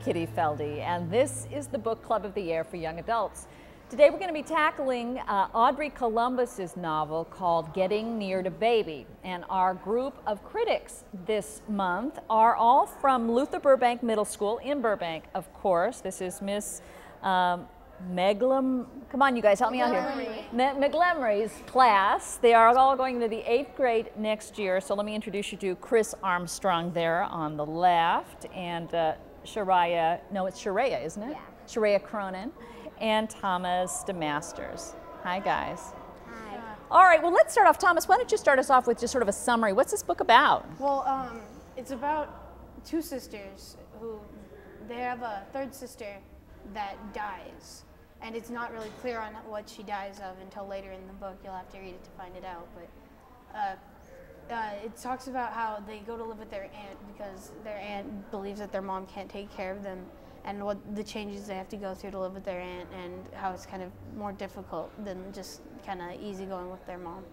Kitty Feldy, and this is the Book Club of the Year for young adults. Today we're going to be tackling Audrey Couloumbis' novel called Getting Near to Baby, and our group of critics this month are all from Luther Burbank Middle School in Burbank, of course. This is Miss come on you guys, help me out here. McGlemery's class. They are all going to the 8th grade next year, so let me introduce you to Chris Armstrong there on the left, and Sharaya, no it's Sharaya, isn't it? Yeah. Sharaya Cronin and Thomas DeMasters. Hi guys. Hi. All right, well let's start off. Thomas, why don't you start us off with just sort of a summary. What's this book about? Well, it's about two sisters who, they have a third sister that dies. And it's not really clear on what she dies of until later in the book. You'll have to read it to find it out. But it talks about how they go to live with their aunt because their aunt believes that their mom can't take care of them, and what the changes they have to go through to live with their aunt, and how it's kind of more difficult than just kind of easy going with their mom.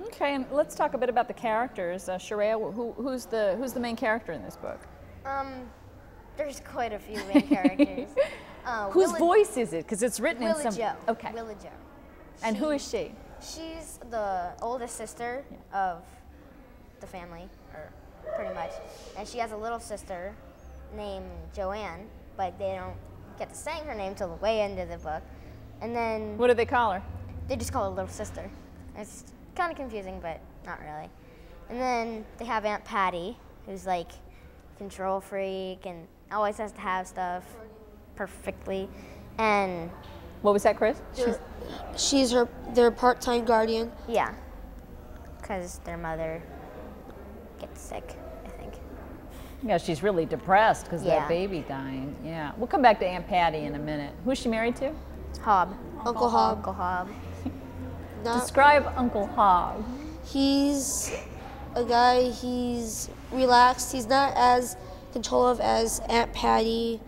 Okay, and let's talk a bit about the characters. Sharaya, who's the main character in this book? There's quite a few main characters. Whose voice is it? Because it's written in some. Joe. Okay. Willa Joe. And who is she? She's the oldest sister of the family, or pretty much. And she has a little sister named Joanne, but they don't get to saying her name till the way into the book. And then. What do they call her? They just call her little sister. It's kind of confusing, but not really. And then they have Aunt Patty, who's like control freak and always has to have stuff perfectly. And what was that, Chris? She's their part-time guardian. Yeah, because their mother gets sick, I think. Yeah, she's really depressed because that baby dying. Yeah, we'll come back to Aunt Patty in a minute. Who's she married to? Hob. Uncle Hob. Uncle Hob. Describe Uncle Hob. He's a guy, he's relaxed. He's not as controlling as Aunt Patty.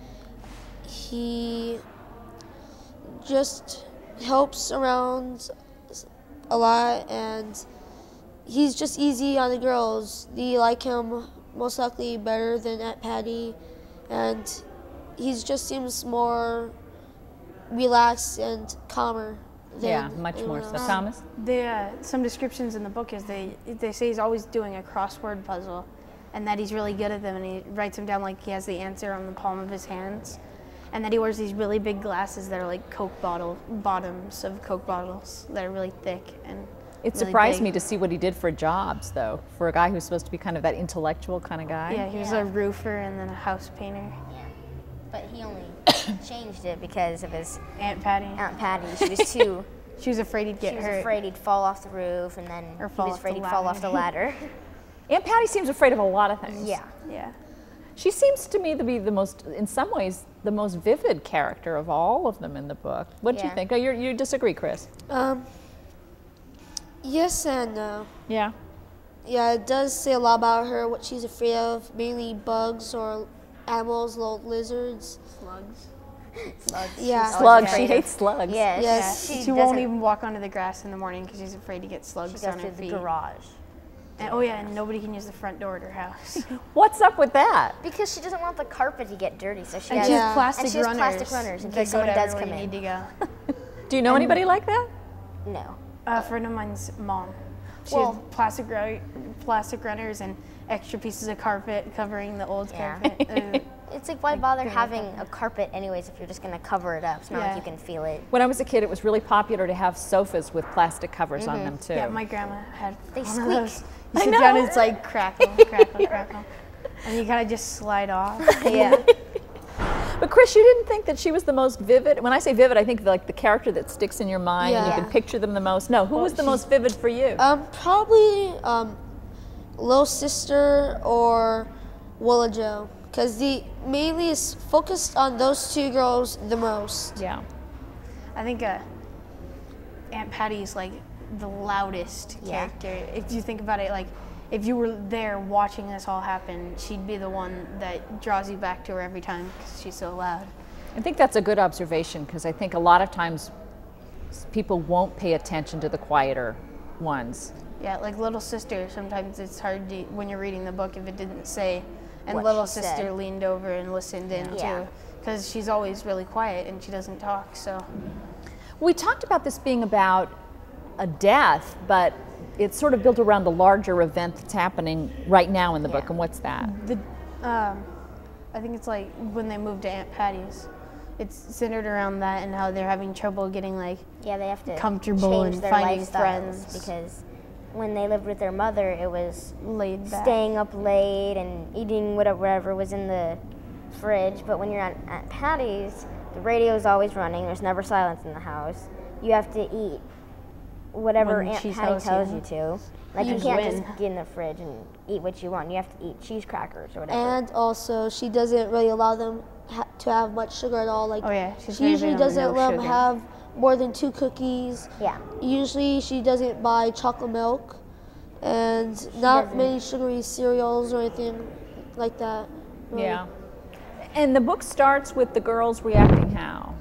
He just helps around a lot, and he's just easy on the girls. They like him most likely better than Aunt Patty, and he just seems more relaxed and calmer. Yeah, much more so. Thomas? Some descriptions in the book is they say he's always doing a crossword puzzle, and that he's really good at them, and he writes them down like he has the answer on the palm of his hands, and that he wears these really big glasses that are like bottoms of Coke bottles that are really thick and it really surprised big. me to see what he did for jobs, though, for a guy who's supposed to be kind of that intellectual kind of guy. Yeah, he was a roofer and then a house painter. Yeah, but he only changed it because of his Aunt Patty. Aunt Patty. She was too. She was afraid he'd get hurt. She was afraid he'd fall off the roof, and then he was afraid he'd fall off the ladder. Aunt Patty seems afraid of a lot of things. Yeah. Yeah. She seems to me to be the most, in some ways, the most vivid character of all of them in the book. What do you think? Oh, you disagree, Chris? Yes and no. Yeah. Yeah, it does say a lot about her, what she's afraid of, mainly bugs or animals, little lizards. Slugs. Slugs. Yeah. Slugs. She hates slugs. Yes. Yes. She won't even walk onto the grass in the morning because she's afraid to get slugs on her feet. She goes to the garage. And, oh yeah, and nobody can use the front door at her house. What's up with that? Because she doesn't want the carpet to get dirty, so she and has she has plastic runners. Plastic runners in that case someone go does everywhere come you in. need to go. Do you know anybody like that? No. A friend of mine's mom. She has plastic runners and extra pieces of carpet covering the old carpet. It's like, why bother having a carpet anyways if you're just going to cover it up? It's not like you can feel it. When I was a kid, it was really popular to have sofas with plastic covers on them, too. Yeah, my grandma had They one squeak. of those. You sit down and it's like crackle, crackle, crackle. And you kind of just slide off. Yeah. But Chris, you didn't think that she was the most vivid? When I say vivid, I think like the character that sticks in your mind and you can picture them the most. No, who was the most vivid for you? Probably little sister or Willa Joe, because the mainly is focused on those two girls the most. Yeah. I think Aunt Patty's like the loudest character. If you think about it, like if you were there watching this all happen, she'd be the one that draws you back to her every time because she's so loud. I think that's a good observation because I think a lot of times people won't pay attention to the quieter ones. Yeah, like little sister, sometimes it's hard to, when you're reading the book, if it didn't say And what little she sister said. leaned over and listened in Yeah. too, because she's always really quiet and she doesn't talk. So We talked about this being about a death, but it's sort of built around the larger event that's happening right now in the book. And what's that? I think it's like when they moved to Aunt Patty's. It's centered around that and how they're having trouble getting like Yeah, they have to comfortable change and their finding lifestyles friends. because when they lived with their mother, it was laid back. staying up late and eating whatever was in the fridge. But when you're at Patty's, the radio is always running. There's never silence in the house. You have to eat whatever When Aunt she Patty tells tells you. you to. Like you Use can't when. just get in the fridge and eat what you want. You have to eat cheese crackers or whatever. And also, she doesn't really allow them to have much sugar at all. Like, Oh yeah, she's she very usually big on doesn't no let them sugar. have more than 2 cookies. Yeah. Usually, she doesn't buy chocolate milk, and not doesn't. many sugary cereals or anything like that. really. Yeah. And the book starts with the girls reacting how?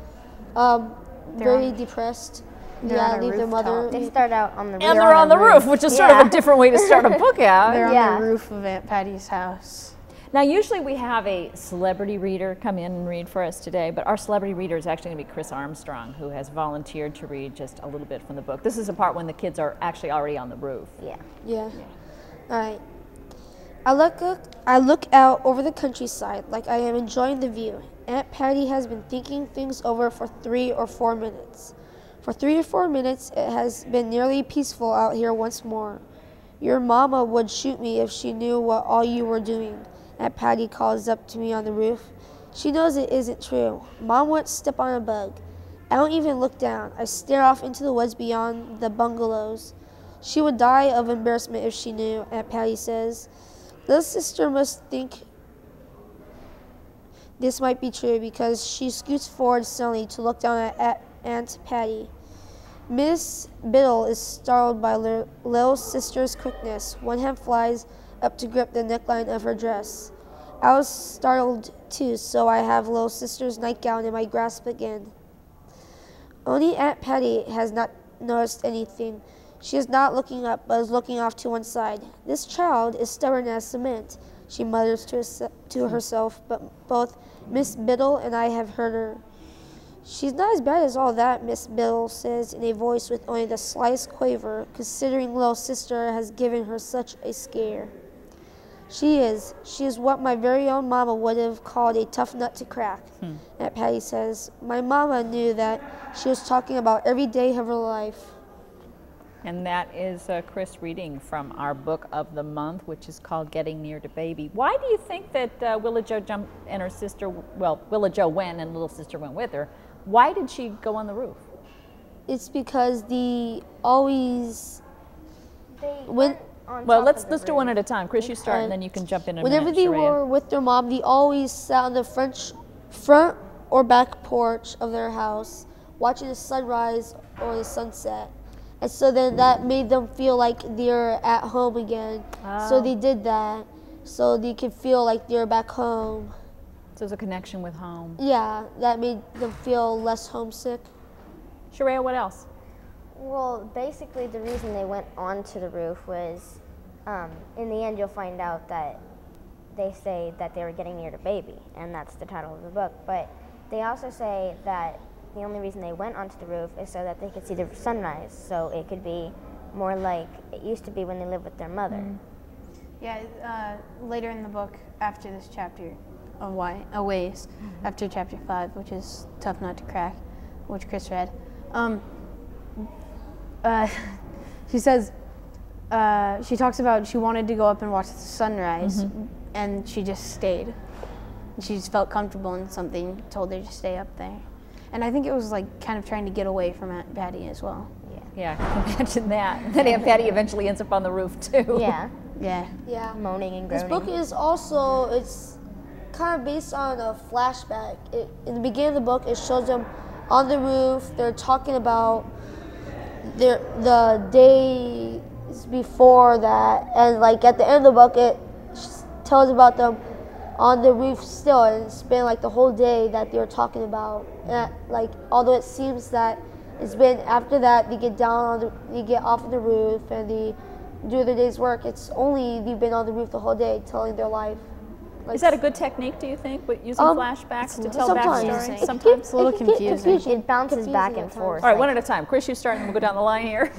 Very on- depressed. they're Yeah, on a leave their mother. rooftop. They start out on the roof. And they're on the roof, which is sort of Yeah. a different way to start a book out. They're on Yeah. the roof of Aunt Patty's house. Now, usually we have a celebrity reader come in and read for us today, but our celebrity reader is actually going to be Chris Armstrong, who has volunteered to read just a little bit from the book. This is the part when the kids are actually already on the roof. Yeah. Yeah. All right. I look out over the countryside like I am enjoying the view. Aunt Patty has been thinking things over for 3 or 4 minutes. For 3 or 4 minutes, it has been nearly peaceful out here once more. Your mama would shoot me if she knew what all you were doing. Aunt Patty calls up to me on the roof. She knows it isn't true. Mom won't step on a bug. I don't even look down. I stare off into the woods beyond the bungalows. She would die of embarrassment if she knew, Aunt Patty says. Little sister must think this might be true because she scoots forward suddenly to look down at Aunt Patty. Miss Biddle is startled by little sister's quickness. One hand flies up to grip the neckline of her dress. I was startled too, so I have little sister's nightgown in my grasp again. Only Aunt Patty has not noticed anything. She is not looking up, but is looking off to one side. This child is stubborn as cement, she mutters to herself, but both Miss Biddle and I have heard her. She's not as bad as all that, Miss Biddle says in a voice with only the slightest quaver, considering little sister has given her such a scare. She is what my very own mama would have called a tough nut to crack, Aunt Patty says. My mama knew that she was talking about every day of her life. And that is Chris reading from our book of the month, which is called Getting Near to Baby. Why do you think that Willa Jo jumped and her sister, well, Willa Jo went and little sister went with her. Why did she go on the roof? It's because they always, They When- went on Well, top let's of the do one roof. at a time. Chris, you start, and then you can jump in a whenever minute, they Sharaya. were with their mom, they always sat on the front or back porch of their house, watching the sunrise or the sunset. And so then that made them feel like they're at home again. So Oh. they did that so they could feel like they're back home. So there's a connection with home. Yeah, that made them feel less homesick. Sharaya, what else? Well, basically, the reason they went onto the roof was, in the end, you'll find out that they say that they were getting near to baby, and that's the title of the book. But they also say that the only reason they went onto the roof is so that they could see the sunrise, so it could be more like it used to be when they lived with their mother. Yeah, later in the book, after this chapter, a ways, after chapter 5, which is Tough Nut to Crack, which Chris read, she says, she talks about she wanted to go up and watch the sunrise, and she just stayed. She just felt comfortable in something, told her to stay up there. And I think it was like kind of trying to get away from Aunt Patty as well. Yeah, imagine that. And then Aunt Patty eventually ends up on the roof, too. Yeah, Yeah. Yeah. moaning and This groaning. book is also, it's kind of based on a flashback. In the beginning of the book, it shows them on the roof. They're talking about the days before that. And like at the end of the book, it tells about them on the roof still. And it's been like the whole day that they were talking about. And like, although it seems that it's been after that, they get off of the roof and they do their day's work. It's only they've been on the roof the whole day telling their life. Like, Is that a good technique, do you think, with using flashbacks to tell sometimes. backstories? It Sometimes. It's a little confusing. It bounces back and at forth. All right, like- one at a time. Chris, you start, and we'll go down the line here.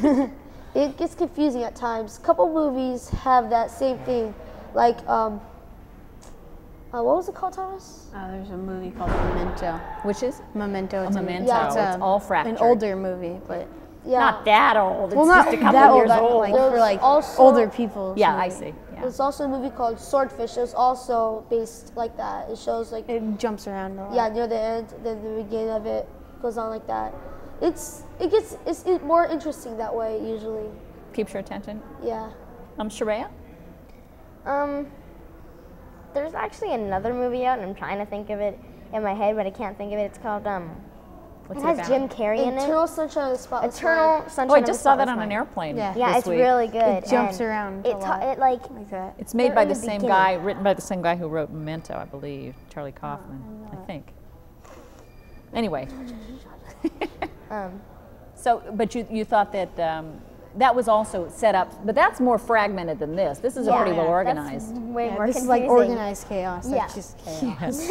It gets confusing at times. A couple movies have that same thing. Like, what was it called, Thomas? There's a movie called Memento. Which is? Memento. It's Memento. Yeah. It's all fractured. an older movie, but Yeah. Not that old. It's well, just not a couple that old, years but old. like There's for like also- older people. Yeah, I see. Yeah. There's also a movie called Swordfish. It's also based like that. It shows like It jumps around a lot. yeah, near the end, then the beginning of it goes on like that. It's more interesting that way usually. Keeps your attention. Yeah. Sharia? There's actually another movie out, and I'm trying to think of it in my head, but I can't think of it. It's called What's it has about? Jim Carrey in it. Eternal Sunshine of the Spotless Eternal Mind. Sunshine. Oh, I of the just saw that Spotless on an Mind. airplane. Yeah. Yeah, this it's week. really good. It jumps and around It a lot. it like Like that. It's made They're by in the the same beginning. guy, written by the same guy who wrote Memento, I believe, Charlie Kaufman, I think. Anyway. So, but you thought that that was also set up, but that's more fragmented than this. This is a pretty well organized. That's way Yeah, more this is confusing. like organized chaos. Yeah. Like just chaos.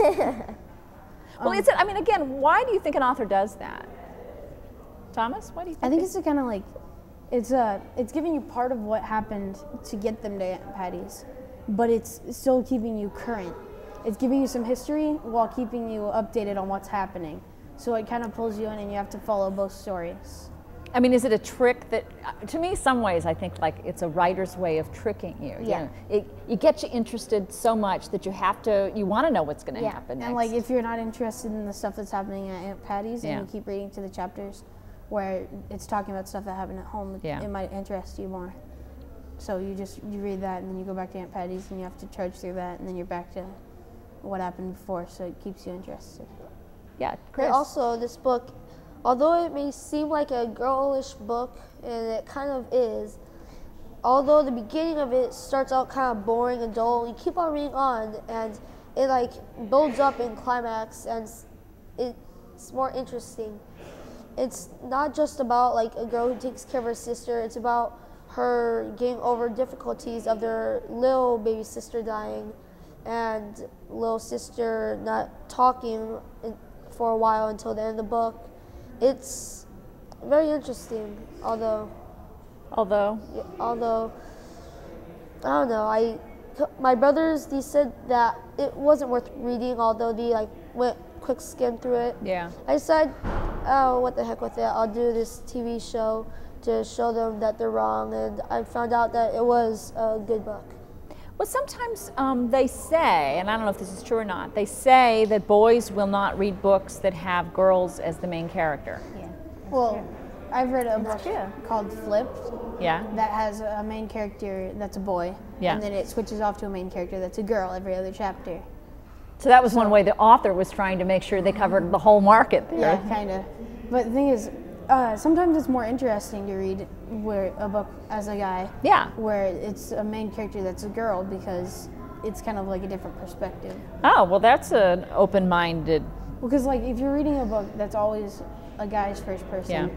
Well, it's, I mean, again, why do you think an author does that? Thomas, why do you think? I think it's kind of like it's giving you part of what happened to get them to Aunt Patty's, but it's still keeping you current. It's giving you some history while keeping you updated on what's happening. So it kind of pulls you in, and you have to follow both stories. I mean, is it a trick that, to me, some ways I think like it's a writer's way of tricking you. Yeah. You know, it gets you interested so much that you want to know what's going to Yeah. happen next. And like if you're not interested in the stuff that's happening at Aunt Patty's, Yeah. and you keep reading to the chapters where it's talking about stuff that happened at home, Yeah. it might interest you more. So you read that, and then you go back to Aunt Patty's, and you have to trudge through that, and then you're back to what happened before. So it keeps you interested. Yeah, And Chris. also, this book, although it may seem like a girlish book, and it kind of is, although the beginning of it starts out kind of boring and dull, you keep on reading on, and it like builds up in climax, and it's more interesting. It's not just about like a girl who takes care of her sister. It's about her getting over difficulties of their little baby sister dying, and little sister not talking for a while until the end of the book. It's very interesting, although I don't know. My brothers, they said that it wasn't worth reading, although they like went quick skim through it. Yeah. I decided, oh, what the heck with it? I'll do this TV show to show them that they're wrong, and I found out that it was a good book. Well, sometimes they say, and I don't know if this is true or not, they say that boys will not read books that have girls as the main character. Well, I've read a book true. called Flipped Yeah? that has a main character that's a boy, Yeah. and then it switches off to a main character that's a girl every other chapter. So that was one way the author was trying to make sure they covered the whole market there. Yeah, kind of. But the thing is, sometimes it's more interesting to read a book as a guy. Yeah. Where it's a main character that's a girl, because it's kind of like a different perspective. Oh, well, that's an open-minded. Because like if you're reading a book that's always a guy's first person, Yeah.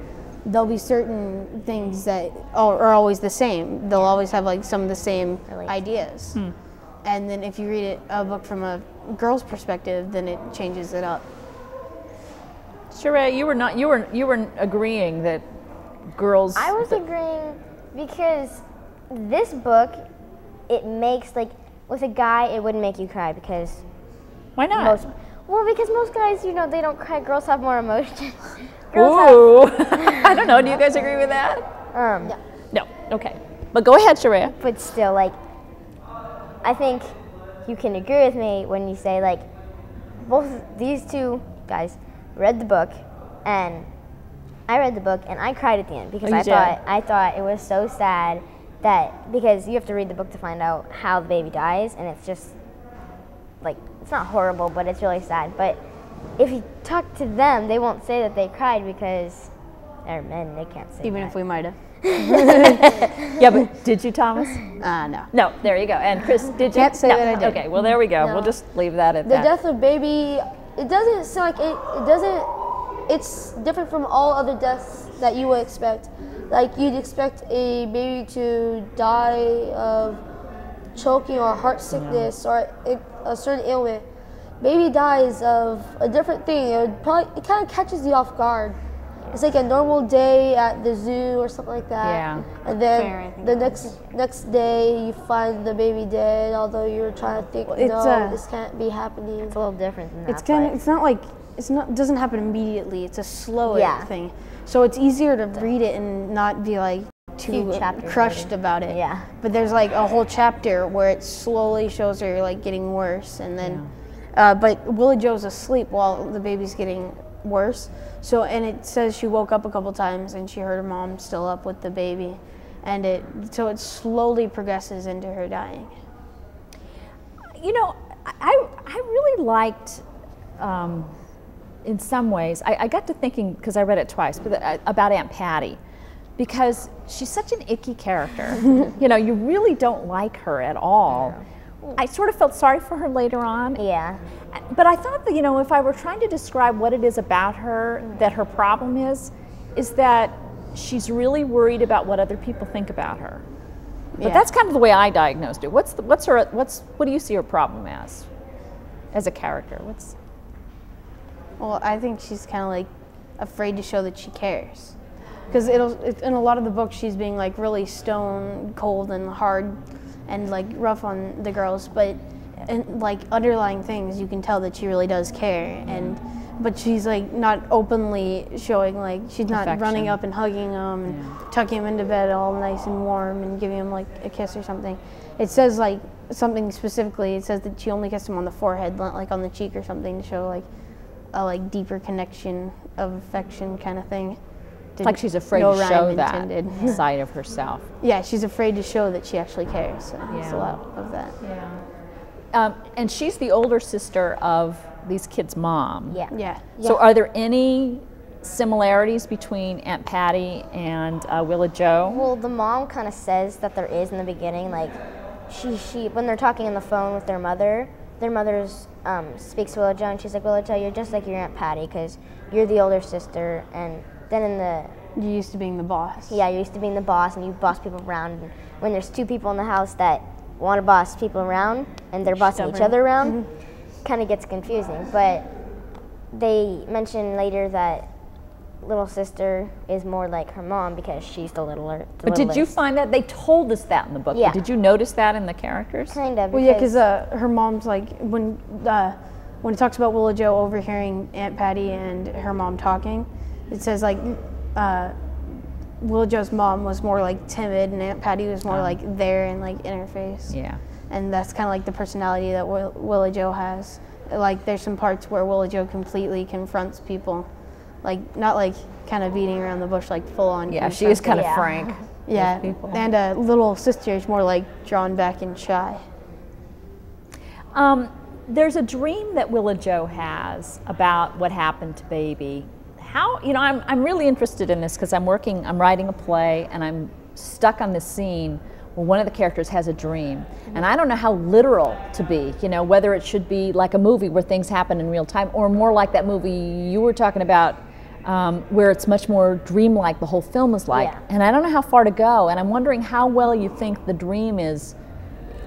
there'll be certain things that are always the same. They'll always have like some of the same ideas. And then if you read a book from a girl's perspective, then it changes it up. Sheree, you were agreeing that girls. I was agreeing because this book, it makes like with a guy, it wouldn't make you cry because Why not? because most guys, you know, they don't cry. Girls have more emotion. Ooh. I don't know. Do you guys agree with that? No. Okay. But go ahead, Sheree. But still, like, I think you can agree with me when you say like both these two guys read the book, and I read the book and I cried at the end because Oh, you I thought it was so sad that because you have to read the book to find out how the baby dies, and it's just like it's not horrible, but it's really sad. But if you talk to them, they won't say that they cried because they're men. They can't say Even that. if we might have. Yeah, but did you, Thomas? No. No. There you go. And Chris, did you? Can't say No. that I did. Okay. Well, there we go. No. We'll just leave that at The that. death of baby, it doesn't sound like it doesn't, it's different from all other deaths that you would expect. Like you'd expect a baby to die of choking or heart sickness or a certain ailment, baby dies of a different thing. It kind of catches you off guard. It's like a normal day at the zoo or something like that. Yeah. And then the next day you find the baby dead, although you were trying to think, this can't be happening. It's a little different than that. It's not it doesn't happen immediately. It's a slower thing. So it's easier to read it and not be like too crushed about it. Yeah. But there's like a whole chapter where it slowly shows her like getting worse, and then but Willie Joe's asleep while the baby's getting worse. So, and it says she woke up a couple times and she heard her mom still up with the baby, and it slowly progresses into her dying. You know, I really liked, in some ways, I got to thinking, because I read it twice, but about Aunt Patty, because she's such an icky character. You know, you really don't like her at all. I sort of felt sorry for her later on. Yeah. But I thought that, you know, if I were trying to describe what it is about her, that her problem is that she's really worried about what other people think about her. But that's kind of the way I diagnosed it. What do you see her problem as a character? Well, I think she's kind of like afraid to show that she cares, because in a lot of the books she's being like really stone cold and hard and like rough on the girls, but and like underlying things you can tell that she really does care, but she's like not openly showing, like she's not running up and hugging them and tucking him into bed all nice and warm and giving him like a kiss or something. It says like something specifically, it says that she only kissed him on the forehead, not like on the cheek or something, to show like a like deeper connection of affection kind of thing. It's like she's afraid to show that side of herself. Yeah, she's afraid to show that she actually cares. So there's a lot of that. Yeah. And she's the older sister of these kids' mom. Yeah. So are there any similarities between Aunt Patty and Willa Jo? Well, the mom kind of says that there is in the beginning. Like, she when they're talking on the phone with their mother speaks to Willa Jo, and she's like, Willa Jo, you're just like your Aunt Patty, because you're the older sister, and then you're used to being the boss. Yeah, you're used to being the boss, and you boss people around. And when there's two people in the house that want to boss people around, and they're bossing each other around, kind of gets confusing. But they mention later that little sister is more like her mom because she's the littler. But did you find that? They told us that in the book. Yeah. Did you notice that in the characters? Kind of. Well, yeah, because her mom's like, when it talks about Willa Jo overhearing Aunt Patty and her mom talking, it says like Willa Jo's mom was more like timid, and Aunt Patty was more like there and like in her face. Yeah. And that's kind of like the personality that Willa Jo has. Like there's some parts where Willa Jo completely confronts people, like not like kind of beating around the bush, like full on. Yeah, she is kind of frank. Yeah, and little sister is more like drawn back and shy. There's a dream that Willa Jo has about what happened to Baby. How, you know, I'm really interested in this because I'm writing a play, and I'm stuck on this scene where one of the characters has a dream. And I don't know how literal to be, you know, whether it should be like a movie where things happen in real time, or more like that movie you were talking about, where it's much more dreamlike, the whole film is like. Yeah. And I don't know how far to go, and I'm wondering how well you think the dream is,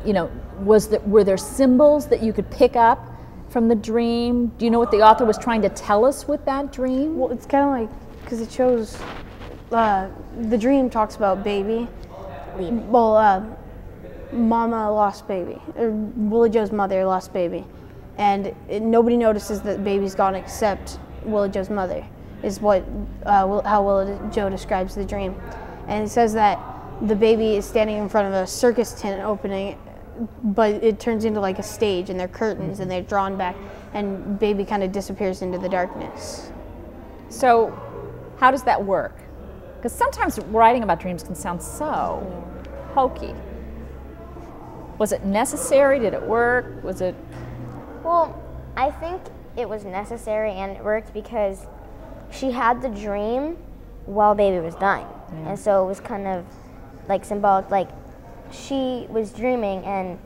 you know, were there symbols that you could pick up from the dream? Do you know what the author was trying to tell us with that dream? Well, it's kind of like, because it shows, the dream talks about Baby. Well, Mama lost Baby, or Willa Jo's mother lost Baby, and nobody notices that Baby's gone except Willa Jo's mother, is what how Willa Jo describes the dream. And it says that the baby is standing in front of a circus tent opening, but it turns into like a stage, and they're curtains, and they're drawn back, and Baby kind of disappears into the darkness. So how does that work? Because sometimes writing about dreams can sound so hokey. Was it necessary? Did it work? Was it? Well, I think it was necessary, and it worked because she had the dream while Baby was dying. Yeah. And so it was kind of like symbolic, like she was dreaming and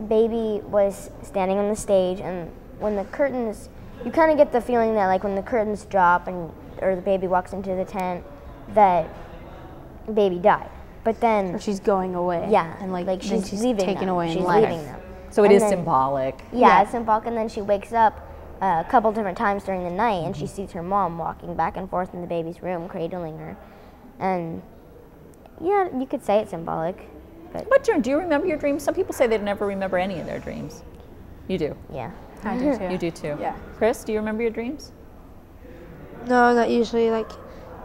Baby was standing on the stage, and when the curtains, you kind of get the feeling that like when the curtains drop or the baby walks into the tent, that Baby died. But then Or she's going away. yeah, And like she's then she's leaving taken them. away She's in life. leaving them. So it And is then- symbolic. Yeah, it's symbolic. And then she wakes up a couple different times during the night, and she Mm-hmm. sees her mom walking back and forth in the baby's room, cradling her. And yeah, you could say it's symbolic, but Do you remember your dreams? Some people say they never remember any of their dreams. You do. yeah. I do too. You do too. Yeah. Chris, do you remember your dreams? No, not usually. Like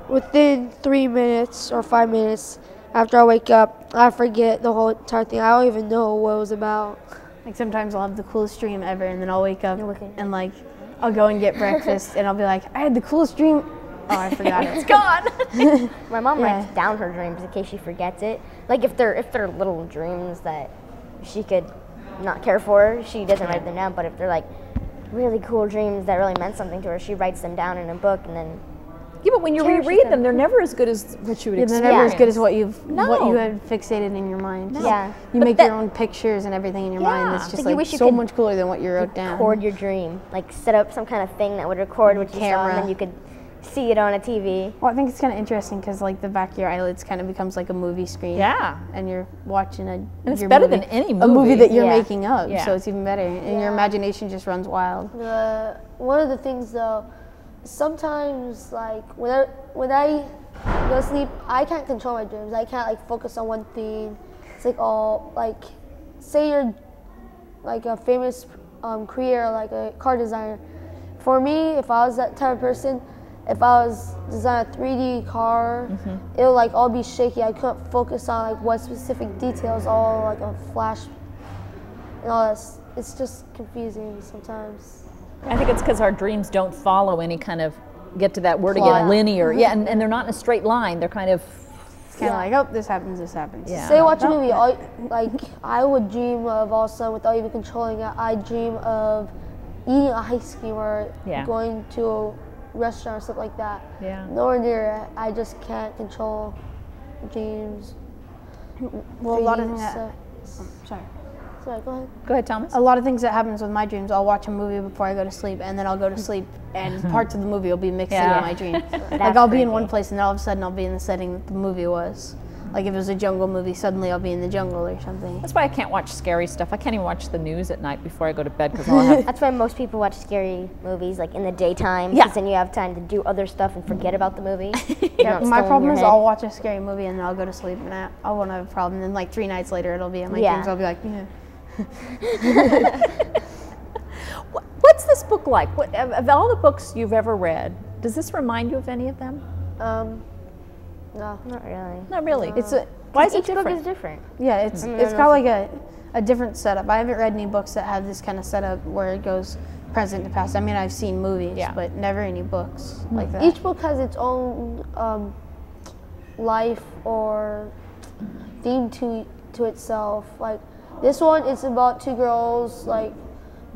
within 3 minutes or 5 minutes after I wake up, I forget the whole entire thing. I don't even know what it was about. Like sometimes I'll have the coolest dream ever, and then I'll wake up Okay. and like I'll go and get breakfast, and I'll be like, I had the coolest dream. Oh, I forgot it. It's gone. My mom Yeah. writes down her dreams in case she forgets it. Like if they're little dreams that she could not care for, she doesn't write them down. But if they're like really cool dreams that really meant something to her, she writes them down in a book, and then Yeah, but when you Cherishes reread them, them. they're never as good as what you would Yeah, experience. they're never as good as what No. you had fixated in your mind. Yeah. You But make that- your own pictures and everything in your mind. Yeah. It's just Like, you like wish you so could much cooler than what you wrote down. record your dream. Like set up some kind of thing that would record what you saw, Camera. and then you could see it on a TV. Well, I think it's kind of interesting because like the back of your eyelids kind of becomes like a movie screen. Yeah. And you're watching And it's your better movie, than any a movie movie. that you're Yeah. making up. Yeah. So it's even better, and your imagination just runs wild. One of the things though, sometimes like when I go to sleep, I can't control my dreams. I can't like focus on one thing. It's like all like, say you're like a famous creator, like a car designer. For me, if I was that type of person, if I was designing a 3D car, it would like all be shaky. I couldn't focus on like what specific details, all like a flash and all that. It's just confusing sometimes. I think it's because our dreams don't follow any kind of, get to that word Plot. again, linear. Yeah, and they're not in a straight line. They're kind of, It's kind of like, oh, this happens, this happens. Yeah. Say watch a movie, like I would dream of all of a sudden without even controlling it. I dream of eating ice cream or Yeah. going to a restaurant or stuff like that. Yeah. Nowhere near it. I just can't control dreams. Well, a lot of dreams, things that. so- Sorry. Sorry, go ahead. go ahead, Thomas. A lot of things that happens with my dreams. I'll watch a movie before I go to sleep, and then I'll go to sleep, and parts of the movie will be mixed Yeah. into my dream. Like I'll be in one place, and then all of a sudden I'll be in the setting that the movie was. Like if it was a jungle movie, suddenly I'll be in the jungle or something. That's why I can't watch scary stuff. I can't even watch the news at night before I go to bed because I'll have That's why most people watch scary movies like in the daytime, Yeah. because then you have time to do other stuff and forget about the movie. Yeah, my problem is I'll watch a scary movie and then I'll go to sleep and I won't have a problem. And then like 3 nights later it'll be in my Yeah. dreams. I'll be like, yeah. What's this book like? What, of all the books you've ever read, does this remind you of any of them? No. Not really. Not really. Why is it each book different? is different? Yeah, it's got like a different setup. I haven't read any books that have this kind of setup where it goes present to past. I mean, I've seen movies, Yeah. but never any books like that. Each book has its own life or theme to itself. Like this one, it's about two girls like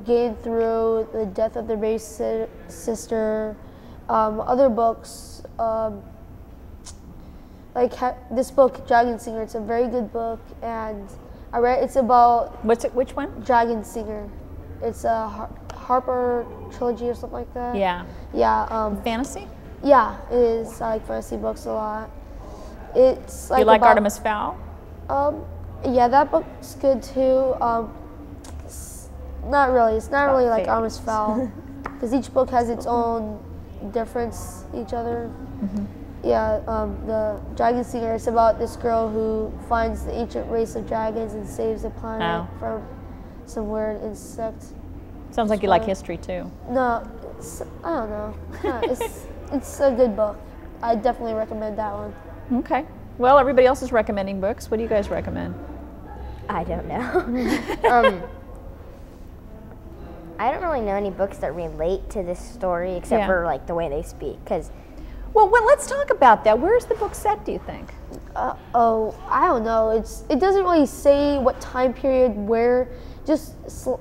getting through the death of their baby sister. Other books, this book, Dragon Singer. It's a very good book, and I read. It's about Which one? Dragon Singer. It's a Harper trilogy or something like that. Yeah. Yeah. Fantasy? Yeah, it is. I like fantasy books a lot. It's like You like about, Artemis Fowl? Yeah, that book's good too. Not really. It's not really like fairies. Artemis Fowl, because each book has its own difference. Each other. Yeah. The Dragon Singer. It's about this girl who finds the ancient race of dragons and saves the planet from some weird insect. Sounds like you like history too. No, I don't know. Yeah, it's a good book. I definitely recommend that one. Okay. Well, everybody else is recommending books. What do you guys recommend? I don't know. I don't really know any books that relate to this story except for like the way they speak. Because Well, let's talk about that. Where's the book set, do you think? I don't know. It doesn't really say what time period, where. Just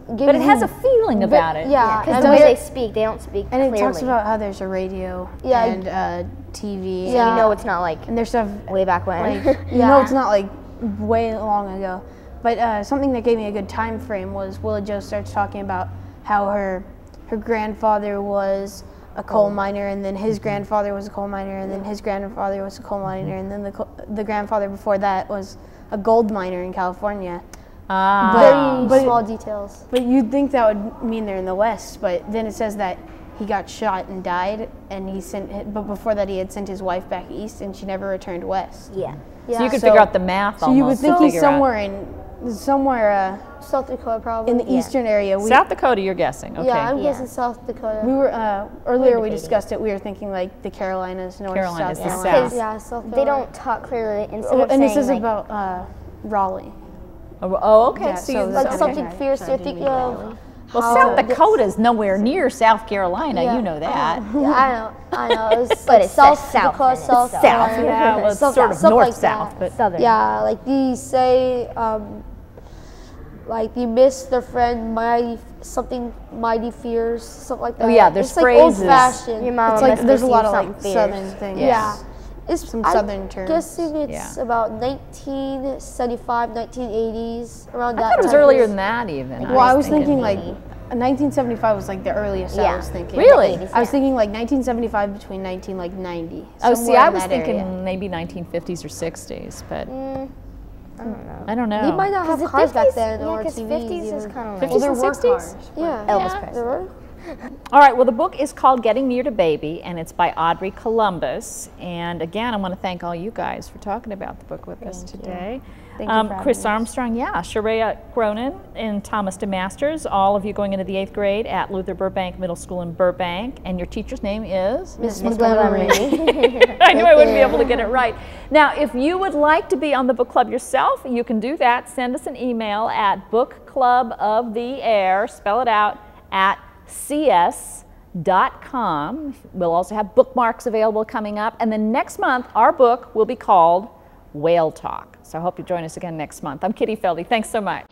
But it has a feeling about it. Yeah, because and the way there- they speak, they don't speak And it clearly. talks about how there's a radio Yeah. and TV. So you know it's not like And there's stuff way back when. like you know it's not like way long ago. But something that gave me a good time frame was Willa Jo starts talking about how her grandfather was a coal miner, and then his grandfather was a coal miner, and then his grandfather was a coal miner, and then the grandfather before that was a gold miner in California. Very small details. But you'd think that would mean they're in the West, but then it says that he got shot and died, and but before that he had sent his wife back east, and she never returned west. Yeah. So you could figure out the math. So you would think he's somewhere South Dakota, probably. in the eastern area. South Dakota, you're guessing. Okay. Yeah, I'm guessing South Dakota. We were earlier. We discussed it. We were thinking like the Carolinas, North, Carolinas, South the Carolina. South. Yeah, South Dakota. They don't talk clearly instead of And this saying, is like, about Raleigh. Oh, okay. Yeah, so so you, like okay. something fierce. You're thinking of. well, how South it gets- Dakota's nowhere near South Carolina. Yeah. You know that. Yeah, I know. It's But like it says South south Dakota, in it, South so- South, yeah, well, it's Stuff- sort of stuff like north-south, that. but Southern. Yeah, like they say, like they miss their friend, mighty fierce, something like that. Oh, yeah, there's it's like phrases. old-fashioned. Your mama It's like must there's a have lot seen of like something southern fierce. things. Yeah. It's Some southern terms. I'm guessing it's Yeah. about 1975, 1980s, around I that thought it was time. earlier than that even. Well, I was thinking like 1975 was like the earliest I Yeah. was thinking. Really? I was thinking like 1975 between 1990. Oh, see, somewhere I in was that thinking area. maybe 1950s or 60s, but I don't know. I don't know. They might not have The cars back 50s then yeah, or 'cause TVs. 50s is even. kind of 50s like There and were 60s? cars. Yeah. Elvis There Presley. were. All right, well, the book is called Getting Near to Baby, and it's by Audrey Couloumbis. And again, I want to thank all you guys for talking about the book with us today. Thank you for having Chris us. Armstrong, Sharia Cronin, and Thomas DeMasters, all of you going into the 8th grade at Luther Burbank Middle School in Burbank. And your teacher's name is? Miss Montgomery. Montgomery. I knew I wouldn't be able to get it right. Now, if you would like to be on the book club yourself, you can do that. Send us an email at bookcluboftheair, spell it out, at cs.com. We'll also have bookmarks available coming up. And then next month, our book will be called Whale Talk. So I hope you join us again next month. I'm Kitty Feldy. Thanks so much.